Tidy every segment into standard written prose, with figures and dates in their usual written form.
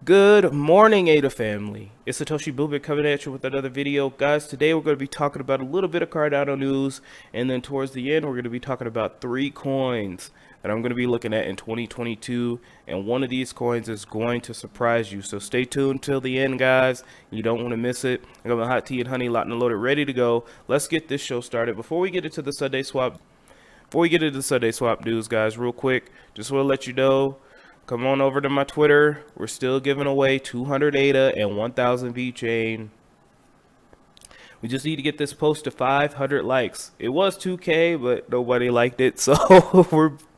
Good morning, ADA family. It's Satoshi Boober coming at you with another video. Guys, today we're going to be talking about a little bit of Cardano news, and then towards the end, we're going to be talking about 3 coins that I'm going to be looking at in 2022, and one of these coins is going to surprise you. So stay tuned till the end, guys. You don't want to miss it. I got my hot tea and honey locked and loaded, ready to go. Let's get this show started. Before we get into the Sundaeswap news, guys, real quick, just want to let you know, come on over to my Twitter. We're still giving away 200 ADA and 1,000 Vechain. We just need to get this post to 500 likes. It was 2K, but nobody liked it, so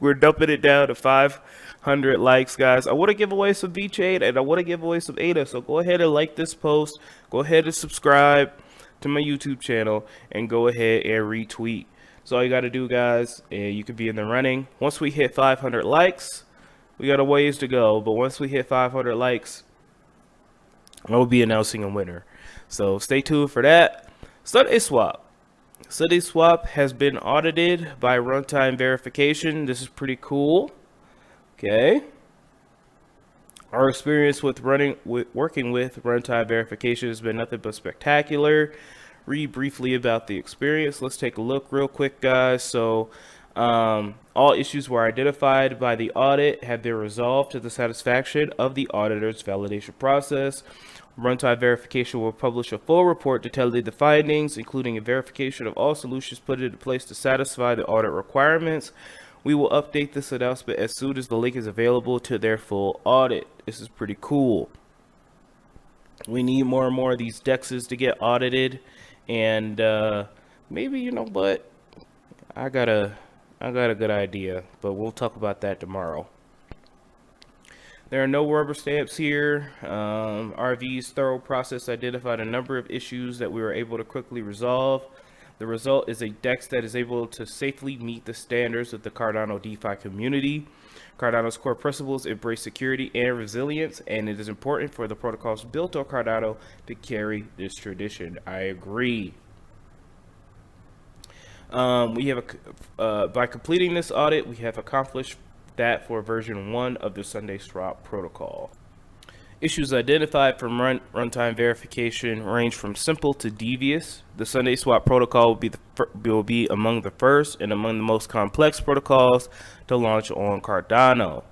we're dumping it down to 500 likes, guys. I want to give away some Vechain and I want to give away some ADA, so go ahead and like this post. Go ahead and subscribe to my YouTube channel and go ahead and retweet. So all you got to do, guys, and you could be in the running. Once we hit 500 likes, we got a ways to go, but once we hit 500 likes, I'll be announcing a winner. So stay tuned for that. Sundaeswap. Sundaeswap has been audited by runtime verification. This is pretty cool. Okay. Our experience with working with runtime verification has been nothing but spectacular. Read briefly about the experience. Let's take a look real quick, guys. So all issues were identified by the audit have been resolved to the satisfaction of the auditor's validation process. Runtime verification will publish a full report detailing the findings, including a verification of all solutions put into place to satisfy the audit requirements. We will update this announcement as soon as the link is available to their full audit. This is pretty cool. We need more and more of these DEXs to get audited, and maybe, you know what, I got a good idea, but we'll talk about that tomorrow. There are no rubber stamps here. RV's thorough process identified a number of issues that we were able to quickly resolve. The result is a DEX that is able to safely meet the standards of the Cardano DeFi community. Cardano's core principles embrace security and resilience, and it is important for the protocols built on Cardano to carry this tradition. I agree. By completing this audit, we have accomplished that for version 1 of the Sundaeswap protocol. Issues identified from runtime verification range from simple to devious. The Sundaeswap protocol will be among the first and among the most complex protocols to launch on Cardano.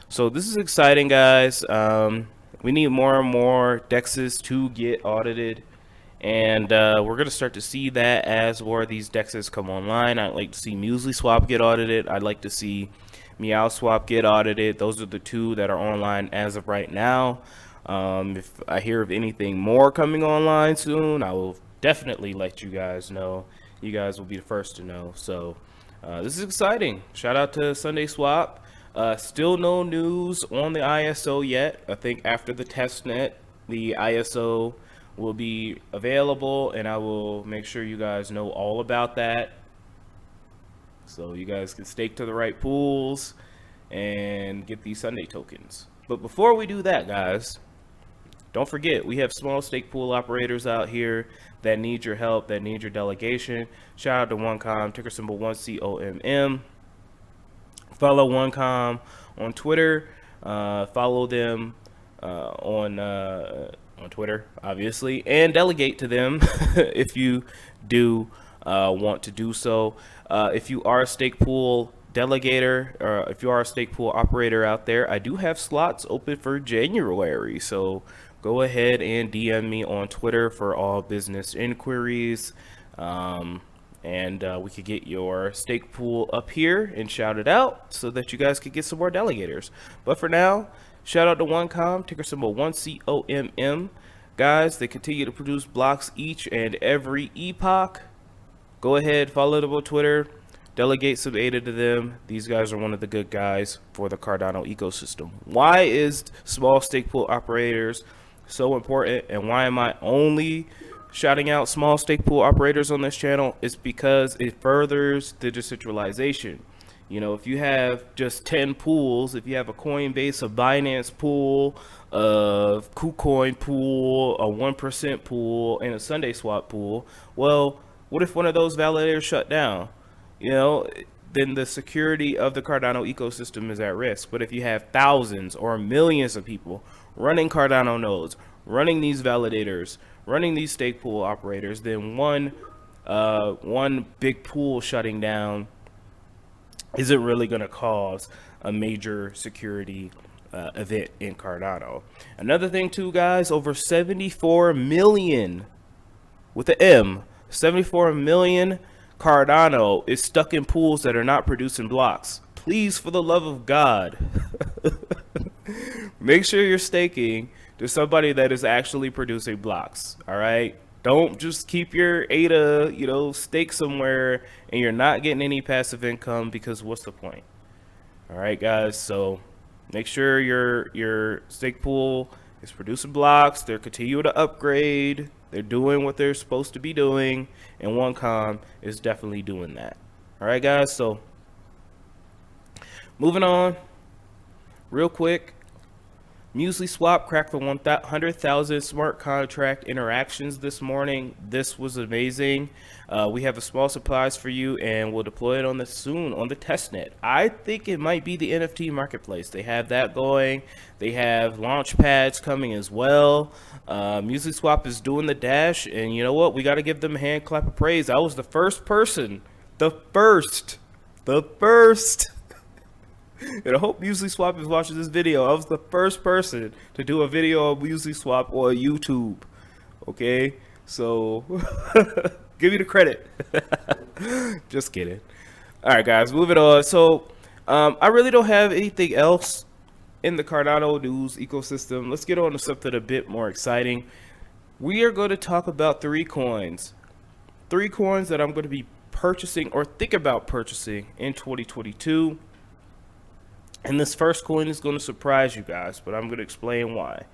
So this is exciting, guys. We need more and more DEXs to get audited, and we're going to start to see that as more of these DEXs come online. I'd like to see MuesliSwap get audited. I'd like to see MeowSwap get audited. Those are the 2 that are online as of right now. If I hear of anything more coming online soon, I will definitely let you guys know. You guys will be the first to know. So this is exciting. Shout out to Sundaeswap. Still no news on the ISO yet. I think after the testnet, the ISO will be available, and I will make sure you guys know all about that, so you guys can stake to the right pools and get these Sunday tokens. But before we do that, guys, don't forget, we have small stake pool operators out here that need your help, that need your delegation. Shout out to OneCom, ticker symbol 1COMM. Follow OneCom on Twitter. Follow them on Twitter, obviously, and delegate to them if you do want to do so. If you are a stake pool delegator, or if you are a stake pool operator out there, I do have slots open for January, so go ahead and DM me on Twitter for all business inquiries, and we could get your stake pool up here and shout it out so that you guys could get some more delegators. But for now, shout out to OneCom, ticker symbol 1COMM. Guys, they continue to produce blocks each and every epoch. Go ahead, follow them on Twitter, delegate some ADA to them. These guys are one of the good guys for the Cardano ecosystem. Why is small stake pool operators so important, and why am I only shouting out small stake pool operators on this channel? It's because it furthers the decentralization. You know, if you have just 10 pools, if you have a Coinbase, a Binance pool, a KuCoin pool, a 1% pool, and a Sundaeswap pool, well, what if one of those validators shut down? You know, then the security of the Cardano ecosystem is at risk. But if you have thousands or millions of people running Cardano nodes, running these validators, running these stake pool operators, then one big pool shutting down isn't really going to cause a major security event in Cardano. Another thing too, guys, over 74 million with the M, 74 million Cardano is stuck in pools that are not producing blocks. Please, for the love of God, make sure you're staking to somebody that is actually producing blocks. All right. Don't just keep your ADA, stake somewhere and you're not getting any passive income, because what's the point? All right, guys. So make sure your stake pool is producing blocks. They're continuing to upgrade. They're doing what they're supposed to be doing, and OneCom is definitely doing that. All right, guys. So moving on, real quick. MuesliSwap cracked the 100,000 smart contract interactions this morning. This was amazing. We have a small surprise for you, and we'll deploy it on the soon on the testnet. I think it might be the NFT marketplace. They have that going. They have launch pads coming as well. MuesliSwap is doing the dash, and you know what? We got to give them a hand clap of praise. I was the first person, the first. And I hope MuesliSwap is watching this video. I was the first person to do a video on MuesliSwap on YouTube. Okay, so give me the credit. Just kidding. All right, guys, moving on. So I really don't have anything else in the Cardano news ecosystem. Let's get on to something a bit more exciting. We are going to talk about three coins that I'm going to be purchasing or think about purchasing in 2022. And this first coin is going to surprise you guys, but I'm going to explain why.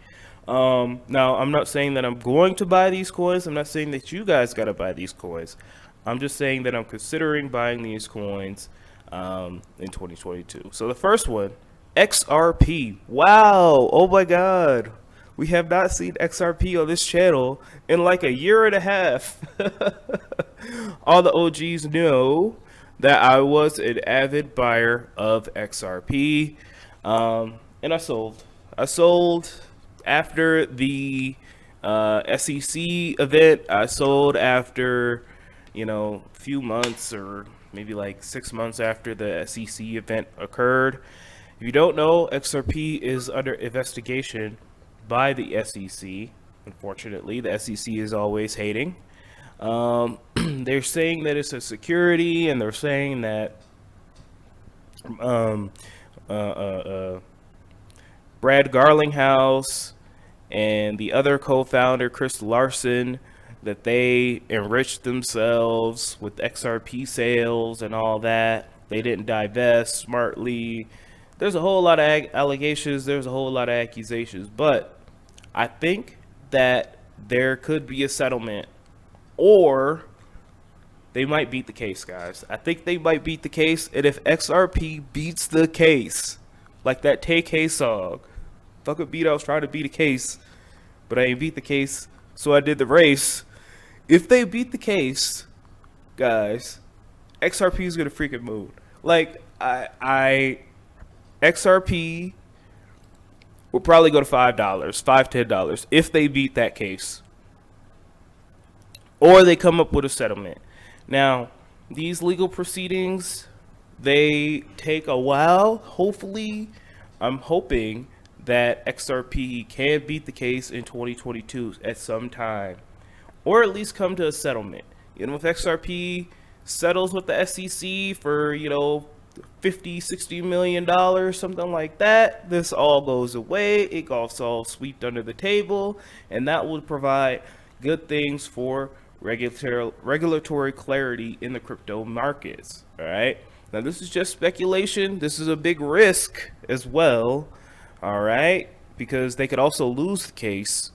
Now, I'm not saying that I'm going to buy these coins. I'm not saying that you guys got to buy these coins. I'm just saying that I'm considering buying these coins in 2022. So the first one, XRP. Wow. Oh my God. We have not seen XRP on this channel in like a year and a half. All the OGs know that I was an avid buyer of XRP, and I sold. I sold after the SEC event. I sold after, a few months, or maybe like 6 months after the SEC event occurred. If you don't know, XRP is under investigation by the SEC. Unfortunately, the SEC is always hating. They're saying that it's a security, and they're saying that Brad Garlinghouse and the other co-founder Chris Larson, that they enriched themselves with XRP sales and all that. They didn't divest smartly. There's a whole lot of allegations. There's a whole lot of accusations, but I think that there could be a settlement, or they might beat the case, guys. I think they might beat the case, and if XRP beats the case, like that Tay-K song, fuck a beat, I was trying to beat a case, but I ain't beat the case, so I did the race. If they beat the case, guys, XRP is gonna freaking move. Like, XRP will probably go to $5, $10, if they beat that case, or they come up with a settlement. Now, these legal proceedings, they take a while. Hopefully, I'm hoping that XRP can beat the case in 2022 at some time, or at least come to a settlement. If XRP settles with the SEC for, $50-60 million, something like that, this all goes away. It gets all swept under the table, and that would provide good things for regulatory clarity in the crypto markets. All right, now this is just speculation. This is a big risk as well. All right, because they could also lose the case,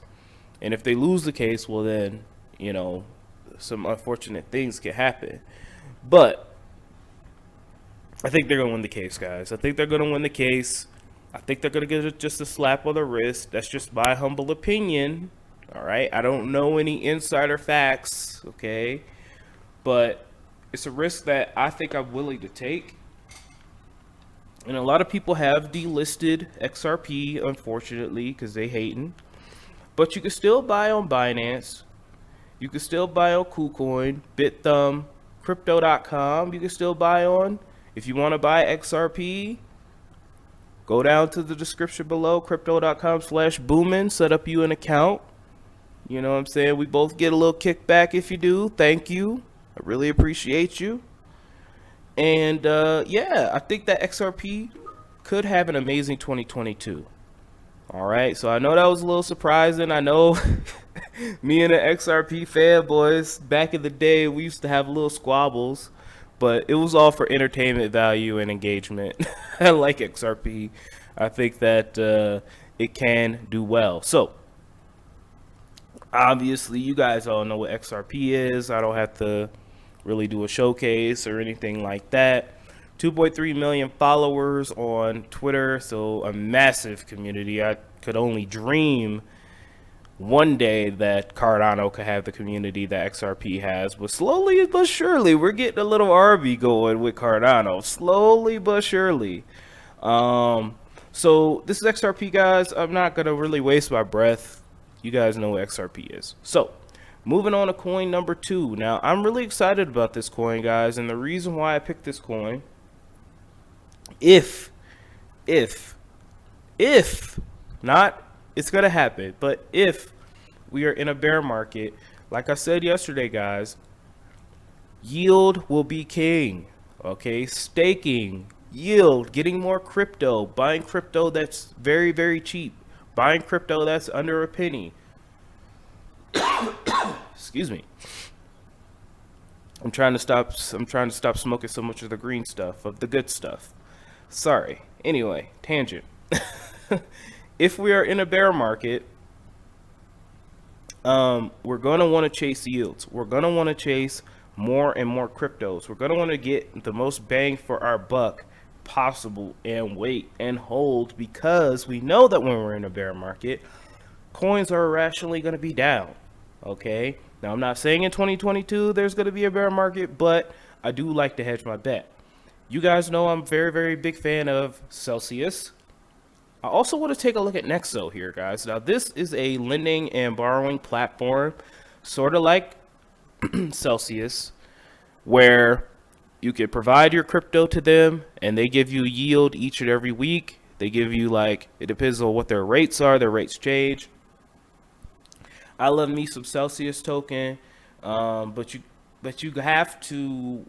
and if they lose the case, well then, some unfortunate things can happen. But I think they're gonna win the case, guys. I think they're gonna win the case. I think they're gonna get just a slap on the wrist. That's just my humble opinion. All right, I don't know any insider facts, okay, but it's a risk that I think I'm willing to take. And a lot of people have delisted XRP, unfortunately, because they hating. But you can still buy on Binance. You can still buy on KuCoin, BitThumb, Crypto.com. You can still buy on. If you want to buy XRP, go down to the description below, Crypto.com/Boomin. Set up you an account. You know what I'm saying? We both get a little kickback if you do. Thank you. I really appreciate you. And yeah, I think that XRP could have an amazing 2022. All right, so I know that was a little surprising. I know me and the XRP fanboys back in the day, we used to have little squabbles, but it was all for entertainment value and engagement. I like XRP. I think that it can do well. So obviously, you guys all know what XRP is. I don't have to really do a showcase or anything like that. 2.3 million followers on Twitter, so a massive community. I could only dream one day that Cardano could have the community that XRP has, but slowly but surely we're getting a little RB going with Cardano, slowly but surely. So this is XRP, guys. I'm not gonna really waste my breath. You guys know what XRP is. So moving on to coin number 2. Now, I'm really excited about this coin, guys, and the reason why I picked this coin, if not, it's gonna happen, but if we are in a bear market, like I said yesterday, guys, yield will be king. Okay, staking, yield, getting more crypto, buying crypto that's very, very cheap, buying crypto that's under a penny. Excuse me. I'm trying to stop smoking so much of the green stuff, of the good stuff. Sorry. Anyway, tangent. If we are in a bear market, we're going to want to chase yields. We're going to want to chase more and more cryptos. We're going to want to get the most bang for our buck possible and wait and hold, because we know that when we're in a bear market, coins are irrationally going to be down. Okay, now I'm not saying in 2022 there's going to be a bear market, but I do like to hedge my bet. You guys know I'm very, very big fan of Celsius. I also want to take a look at Nexo here, guys. Now this is a lending and borrowing platform, sort of like Celsius, where you can provide your crypto to them and they give you yield each and every week. They give you, like, it depends on what their rates are. Their rates change. I love me some Celsius token, but you have to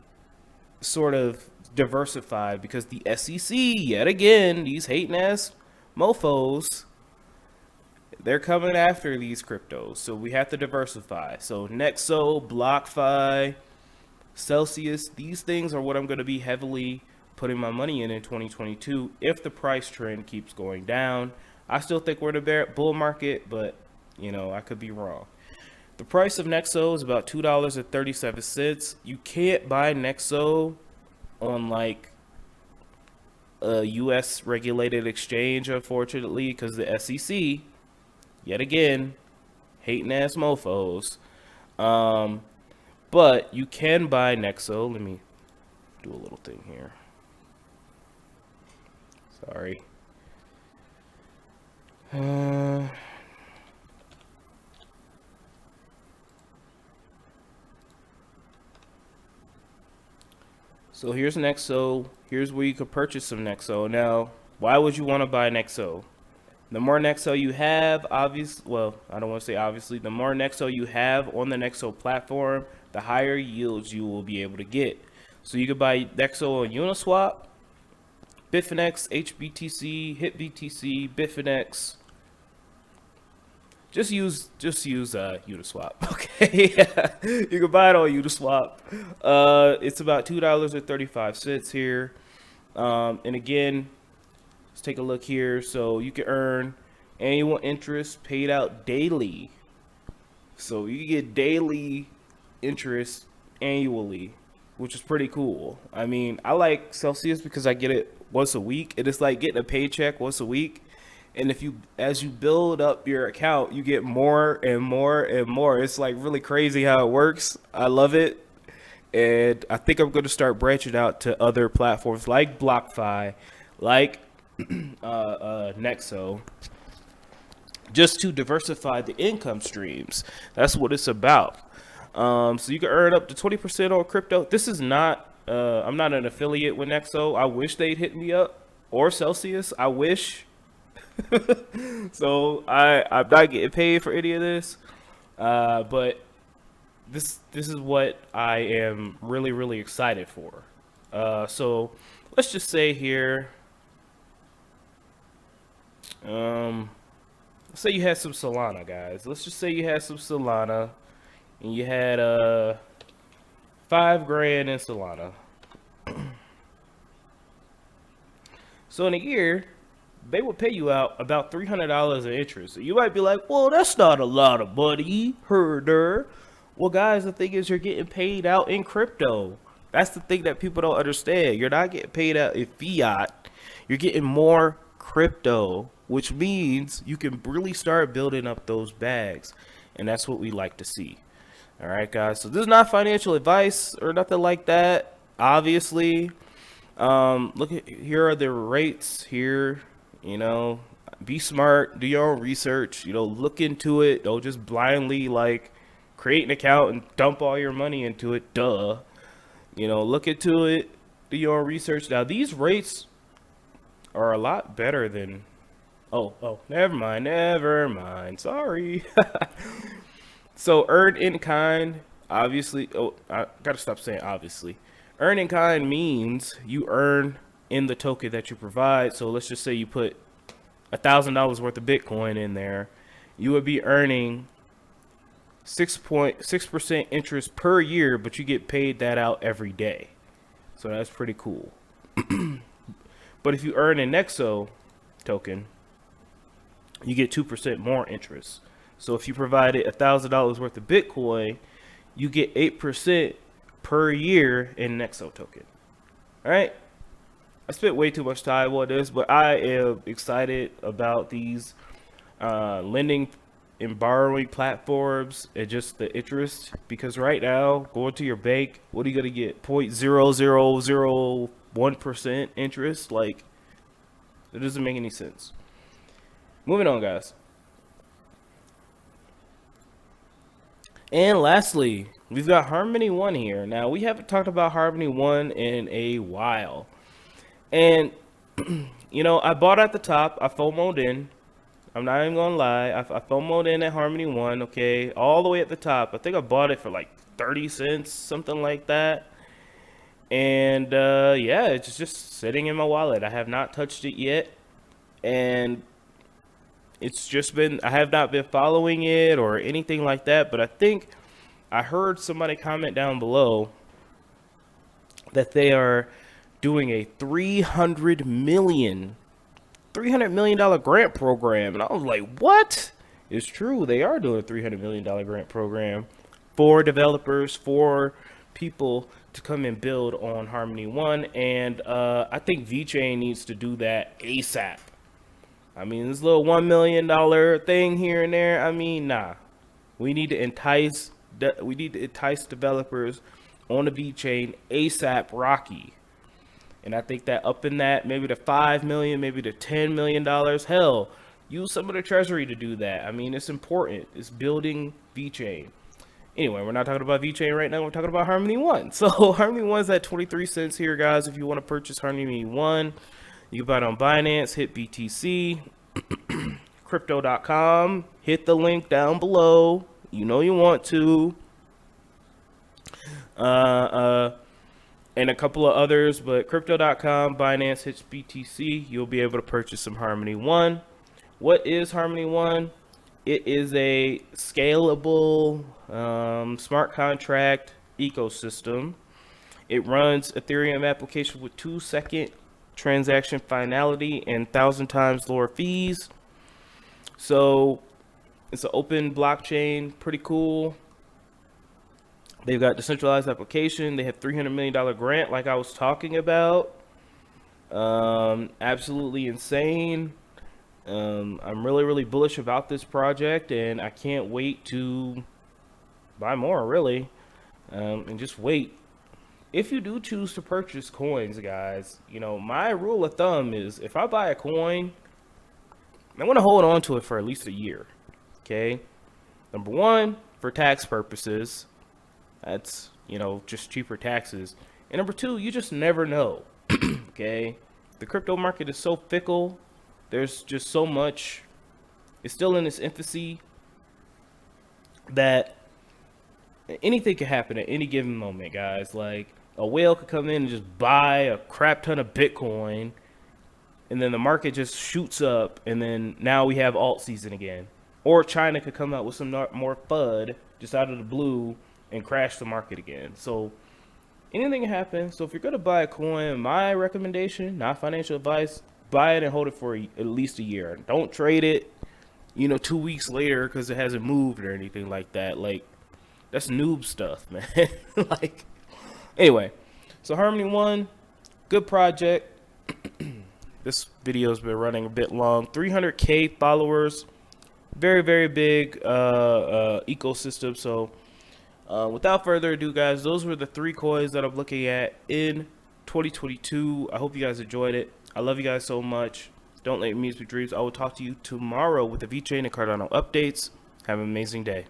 sort of diversify, because the SEC, yet again, these hating ass mofos, they're coming after these cryptos, so we have to diversify. So Nexo, BlockFi, Celsius, these things are what I'm going to be heavily putting my money in 2022 if the price trend keeps going down. I still think we're in a bull market, but you know, I could be wrong. The price of Nexo is about $2.37. You can't buy Nexo on like a US regulated exchange, unfortunately, because the SEC, yet again, hating ass mofos. But you can buy Nexo. Let me do a little thing here. Sorry. So here's Nexo. Here's where you could purchase some Nexo. Now, why would you want to buy Nexo? The more Nexo you have, well, I don't want to say obviously, the more Nexo you have on the Nexo platform, the higher yields you will be able to get. So you could buy Nexo on Uniswap, Bitfinex, HBTC, HitBTC, Bitfinex. Just use Uniswap, okay? You can buy it on Uniswap. It's about $2.35 here. And again, let's take a look here. So you can earn annual interest paid out daily. So you get daily interest annually, which is pretty cool. I mean, I like Celsius because I get it once a week. It is like getting a paycheck once a week. And as you build up your account, you get more and more and more. It's like really crazy how it works. I love it. And I think I'm going to start branching out to other platforms like BlockFi, like Nexo, just to diversify the income streams. That's what it's about. So you can earn up to 20% on crypto. This is not, I'm not an affiliate with Nexo. I wish they'd hit me up, or Celsius. I wish. So I'm not getting paid for any of this. But this is what I am really excited for. So let's just say here, let's say you had some Solana, guys. Let's just say you had some Solana, and you had $5 grand in Solana. So in a year, they would pay you out about $300 in interest. So you might be like, well, that's not a lot of money, herder. Well, guys, the thing is, you're getting paid out in crypto. That's the thing that people don't understand. You're not getting paid out in fiat. You're getting more crypto, which means you can really start building up those bags. And that's what we like to see. All right, guys. So this is not financial advice or nothing like that, obviously. Look at, here are the rates here. You know, be smart, do your own research, you know, look into it. Don't just blindly like create an account and dump all your money into it. Duh. You know, look into it, do your own research. Now these rates are a lot better than, oh, never mind. Sorry. So earn in kind, obviously. Oh, I gotta stop saying obviously. Earn in kind means you earn in the token that you provide. So let's just say you put $1,000 worth of Bitcoin in there, you would be earning 6.6% interest per year, but you get paid that out every day. So that's pretty cool. But if you earn a Nexo token, you get 2% more interest. So if you provided $1,000 worth of Bitcoin, you get 8% per year in Nexo token. All right. I spent way too much time on this, but I am excited about these lending and borrowing platforms and just the interest, because right now, going to your bank, what are you going to get? 0.0001% interest? Like, it doesn't make any sense. Moving on, guys. And lastly, we've got HarmonyOne here. Now, we haven't talked about HarmonyOne in a while. And, you know, I bought at the top. I FOMO'd in. I'm not even going to lie. I FOMO'd in at HarmonyOne, okay, all the way at the top. I think I bought it for like 30 cents, something like that. And, yeah, it's just sitting in my wallet. I have not touched it yet. And it's just been, I have not been following it or anything like that. But I think I heard somebody comment down below that they are doing a $300 million grant program. And I was like, what? It's true. They are doing a $300 million grant program for developers, for people to come and build on HarmonyOne. And I think Vechain needs to do that ASAP. I mean, this little $1 million thing here and there, I mean, nah. We need to entice developers on the Vechain ASAP Rocky. And I think that up in that, maybe to $5 million, maybe to $10 million, hell, use some of the treasury to do that. I mean, it's important. It's building Vechain. Anyway, we're not talking about Vechain right now. We're talking about HarmonyOne. So HarmonyOne's at 23 cents here, guys. If you want to purchase HarmonyOne, you can buy it on Binance, hit BTC, Crypto.com, hit the link down below. You know you want to. And a couple of others, but Crypto.com, Binance, hits BTC, you'll be able to purchase some HarmonyOne. What is HarmonyOne? It is a scalable smart contract ecosystem. It runs Ethereum application with 2-second transaction finality and 1,000 times lower fees. So it's an open blockchain, pretty cool. They've got decentralized application. They have $300 million grant, like I was talking about. Absolutely insane. I'm really bullish about this project, and I can't wait to buy more, really, and just wait. if you do choose to purchase coins, guys, you know, my rule of thumb is if I buy a coin, I want to hold on to it for at least a year. Okay. Number one, for tax purposes, that's, you know, just cheaper taxes. And number two, you just never know. Okay. The crypto market is so fickle. There's just so much. It's still in its infancy that anything can happen at any given moment, guys. Like a whale could come in and just buy a crap ton of Bitcoin, and then the market just shoots up, and then now we have alt season again. Or China could come out with some more FUD just out of the blue and crash the market again. So anything can happen. So if you're going to buy a coin, my recommendation, not financial advice, buy it and hold it for at least a year. Don't trade it, you know, 2 weeks later because it hasn't moved or anything like that. Like, that's noob stuff, man. Like, anyway, so HarmonyOne, good project. This video's been running a bit long. 300K followers. Very, very big ecosystem. So without further ado, guys, those were the 3 coins that I'm looking at in 2022. I hope you guys enjoyed it. I love you guys so much. Don't let me miss your dreams. I will talk to you tomorrow with the Vechain and Cardano updates. Have an amazing day.